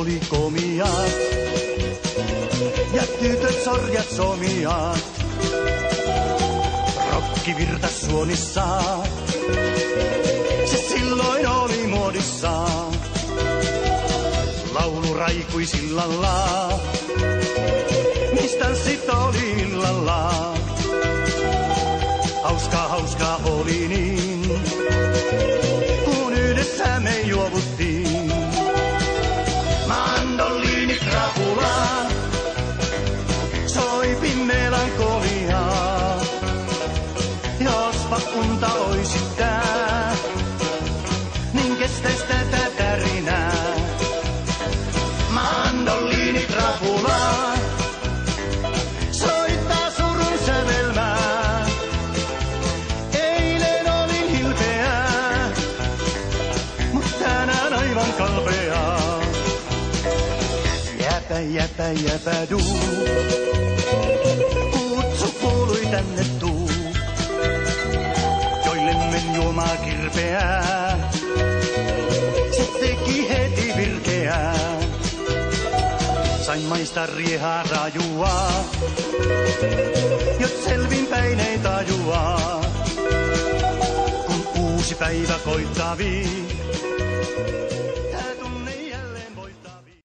oli komiat ja tytöt sorjat somiat. Rokki virtas suonissaan, se silloin oli muodissaan. Laulu raikui sillalla, mis tanssit oli illalla. Hauskaa oli niin, kun yhdessä me juovuttiin. Mandoliini krapula, soipi melankoliaa. Jospa unta oisit tää, niin kestäis tätä tärinää. Mandoliini krapula, soittaa surun sävelmää. Eilen olin hilpeää, mut tänään aivan kalpeaa. Jäpä duu, kutsu kuului tänne tuu. Joillemen juomaa kirpeää, se teki heti virkeää. Sain maistaa riehaa rajua, jos selvinpäin ei tajua. Kun uusi päivä koittavii.